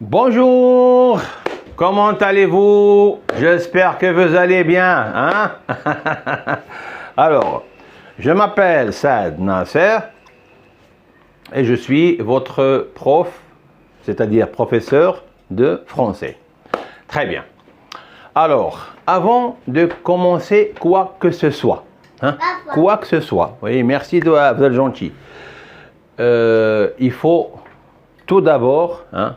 Bonjour, comment allez-vous? J'espère que vous allez bien, hein? Alors, je m'appelle Saad Nasser et je suis votre prof, c'est-à-dire professeur de français. Très bien. Alors, avant de commencer quoi que ce soit, hein, quoi que ce soit, oui, merci, vous êtes gentil. Il faut tout d'abord, hein,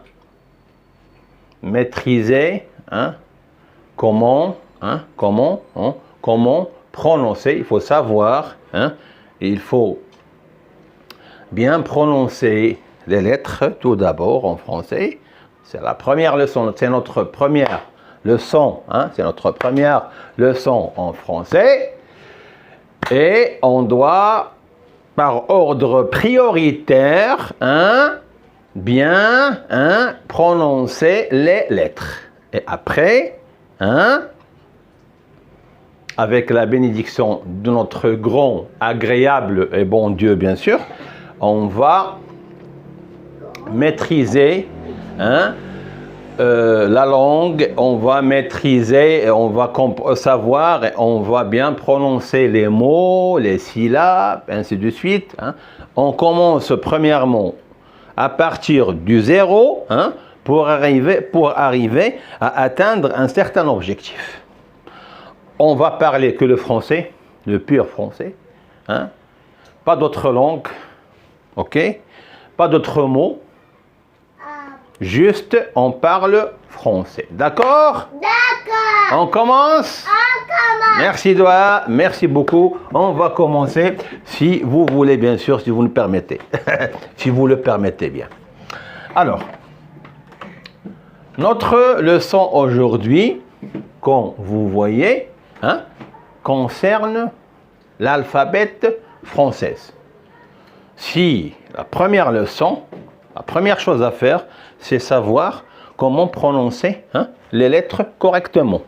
maîtriser, hein, comment prononcer. Il faut savoir, hein, il faut bien prononcer les lettres tout d'abord en français. C'est la première leçon, c'est notre première leçon, hein, c'est notre première leçon en français. Et on doit, par ordre prioritaire, hein, bien, hein, prononcer les lettres. Et après, hein, avec la bénédiction de notre grand, agréable et bon Dieu, bien sûr, on va maîtriser, hein, la langue, on va maîtriser, on va savoir, et on va bien prononcer les mots, les syllabes, ainsi de suite. Hein. On commence premièrement à partir du zéro, hein, pour arriver à atteindre un certain objectif. On va parler que le français, le pur français, hein, pas d'autres langues, ok, pas d'autres mots, juste on parle français, d'accord? D'accord. On commence? On commence. Merci Doha, merci beaucoup. On va commencer, si vous voulez bien sûr, si vous le permettez. Si vous le permettez bien. Alors, notre leçon aujourd'hui, comme vous voyez, hein, concerne l'alphabet français. Si la première leçon, la première chose à faire, c'est savoir comment prononcer, hein, les lettres correctement,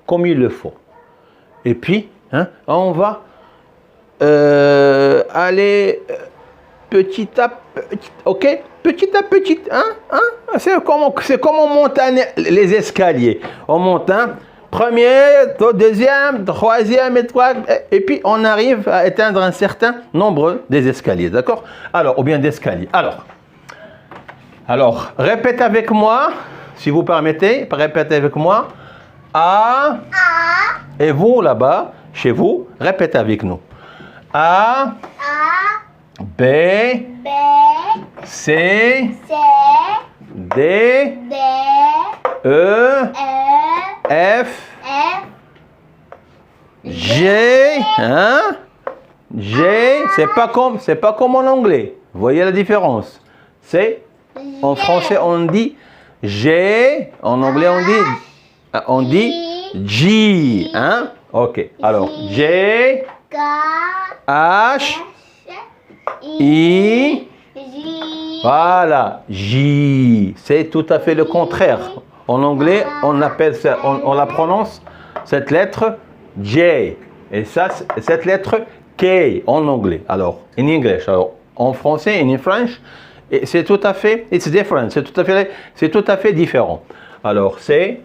comme il le faut. Et puis, hein, on va aller petit à petit, ok? Petit à petit, hein? C'est comme on monte les escaliers. On monte, hein, premier, deuxième, troisième, et puis on arrive à atteindre un certain nombre des escaliers, d'accord? Alors, ou bien d'escaliers. Alors, répète avec moi, si vous permettez, répétez avec moi. A. Et vous, là-bas, chez vous, répétez avec nous. A. B. B. C. C. D. D. E. E. F. F. G. Hein? G. C'est pas comme en anglais. Vous voyez la différence? En français, on dit G. En anglais, on dit G. Hein? Ok. Alors, G. K. H. I. J. Voilà. J. C'est tout à fait le contraire. En anglais, on appelle ça, on la prononce, cette lettre J. Et ça, cette lettre K en anglais. Alors, in English. Alors, en français, in French, c'est tout à fait, it's different. C'est tout à fait différent. Alors, c'est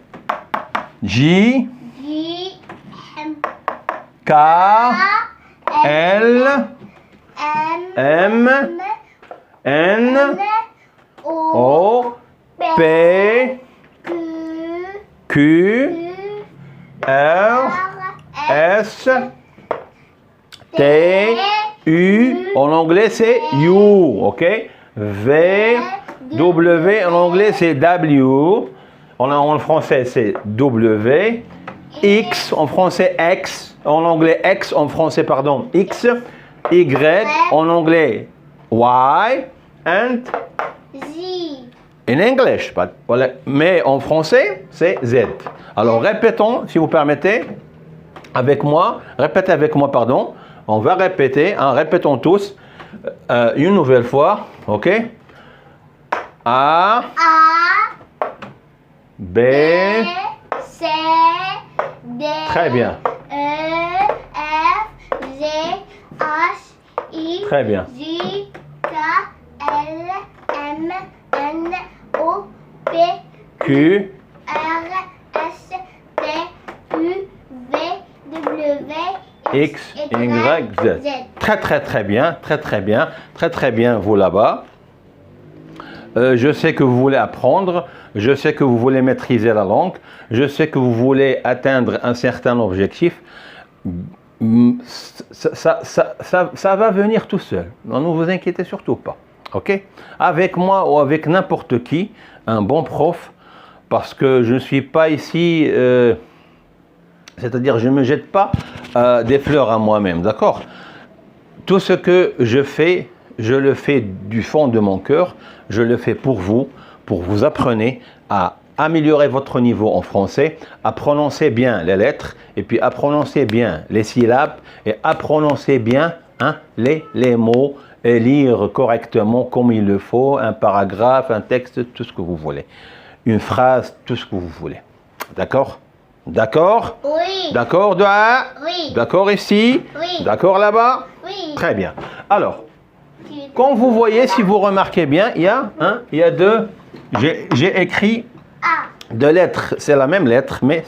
J. J. M. K. L. M. N. O. P. Q. R. S. T. U. En anglais, c'est U. OK? V. W. En anglais, c'est W. En français, c'est W. X. En français, X. En anglais, X. En français, pardon, X. Y. En anglais, Y. And Z. in English. Mais en français, c'est Z. Alors, répétons, si vous permettez, avec moi. Répétez avec moi, pardon. On va répéter, hein, répétons tous une nouvelle fois, ok? A. B. C. D. Très bien. E. F. G. H. I. Très bien. J. K. L. M. N. O. P, Q, R, S, T, U, V, W, X, Y, Z. Très très bien, très bien vous là-bas. Je sais que vous voulez apprendre, je sais que vous voulez maîtriser la langue, je sais que vous voulez atteindre un certain objectif. Ça va venir tout seul. Ne vous inquiétez surtout pas. Ok? Avec moi ou avec n'importe qui, un bon prof, parce que je ne suis pas ici, c'est-à-dire je ne me jette pas des fleurs à moi-même. D'accord? Tout ce que je fais, je le fais du fond de mon cœur, je le fais pour vous apprenez à améliorer votre niveau en français, à prononcer bien les lettres, et puis à prononcer bien les syllabes, et à prononcer bien les mots, et lire correctement comme il le faut, un paragraphe, un texte, tout ce que vous voulez. Une phrase, tout ce que vous voulez. D'accord? D'accord? Oui. D'accord, Doha? Oui. D'accord ici? Oui. D'accord là-bas? Oui. Très bien. Alors, quand vous voyez, si vous remarquez bien, il y a deux. J'ai écrit A. deux lettres. C'est la même lettre, mais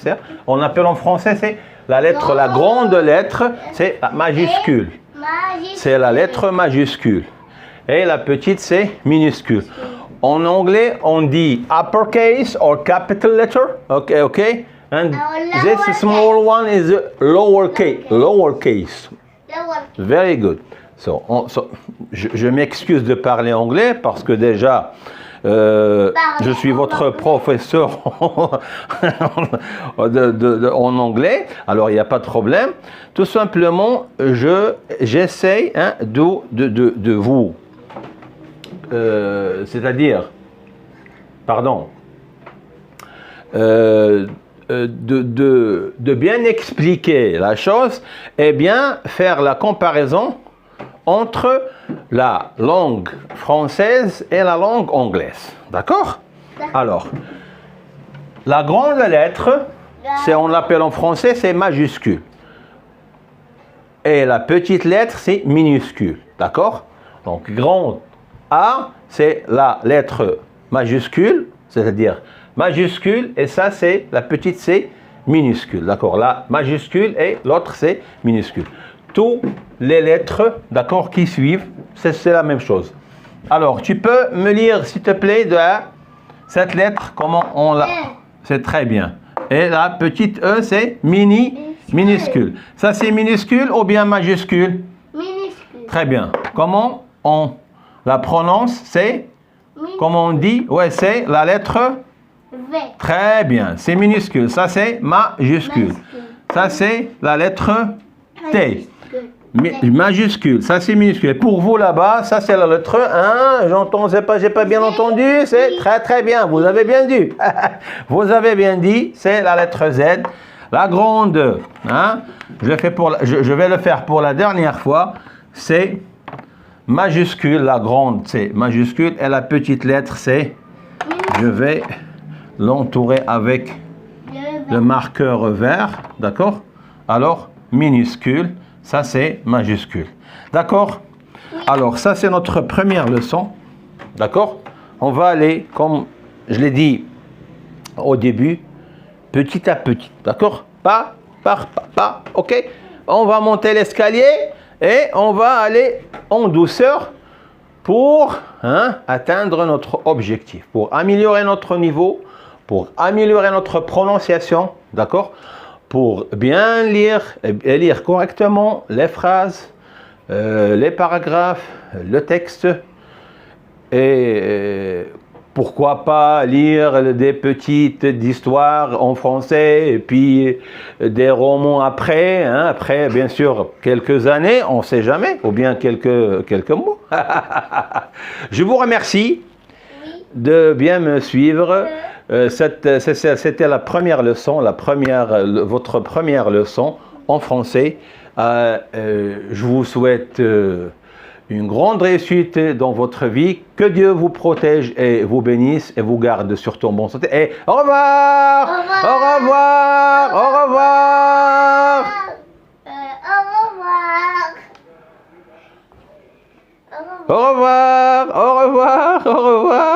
on appelle en français, c'est la lettre, la grande lettre, c'est la majuscule. C'est la lettre majuscule. Et la petite, c'est minuscule. En anglais, on dit uppercase or capital letter. OK, OK. And this small one is lowercase. Lowercase. Very good. So, je m'excuse de parler anglais parce que déjà, je suis votre professeur en anglais, alors il n'y a pas de problème. Tout simplement, j'essaye de vous, c'est-à-dire, pardon, de bien expliquer la chose et bien faire la comparaison entre la langue française et la langue anglaise. D'accord? Alors, la grande lettre, on l'appelle en français, c'est majuscule. Et la petite lettre, c'est minuscule. D'accord? Donc, grande A, c'est la lettre majuscule, c'est-à-dire majuscule, et ça, c'est la petite C minuscule. D'accord? La majuscule et l'autre, c'est minuscule. Toutes les lettres, d'accord, qui suivent, c'est la même chose. Alors, tu peux me lire, s'il te plaît, cette lettre, comment on l'a... C'est très bien. Et la petite E, c'est minuscule. Ça, c'est minuscule ou bien majuscule? Minuscule. Très bien. Comment on la prononce? C'est, comment on dit? Ouais, c'est la lettre V. Très bien. C'est minuscule. Ça, c'est majuscule. Ça, c'est la lettre T. Majuscule, ça c'est minuscule. Pour vous là-bas, ça c'est la lettre 1. J'entends, j'ai pas bien entendu. C'est très bien. Vous avez bien dit. Vous avez bien dit. C'est la lettre Z. La grande, je vais le faire pour la dernière fois. C'est majuscule. La grande, c'est majuscule. Et la petite lettre, c'est. Je vais l'entourer avec le marqueur vert. D'accord? Alors, minuscule. Ça, c'est majuscule. D'accord? Alors, ça, c'est notre première leçon. D'accord? On va aller, comme je l'ai dit au début, petit à petit. D'accord? Pas par pas. OK? On va monter l'escalier et on va aller en douceur pour atteindre notre objectif, pour améliorer notre niveau, pour améliorer notre prononciation. D'accord? Pour bien lire et lire correctement les phrases, les paragraphes, le texte, et pourquoi pas lire des petites histoires en français et puis des romans après, après bien sûr quelques années, on ne sait jamais, ou bien quelques mots. Je vous remercie de bien me suivre. C'était la première leçon, votre première leçon en français. Je vous souhaite une grande réussite dans votre vie. Que Dieu vous protège et vous bénisse et vous garde surtout en bonne santé. Et au revoir! Au revoir! Au revoir! Au revoir. Au revoir! Au revoir! Au revoir!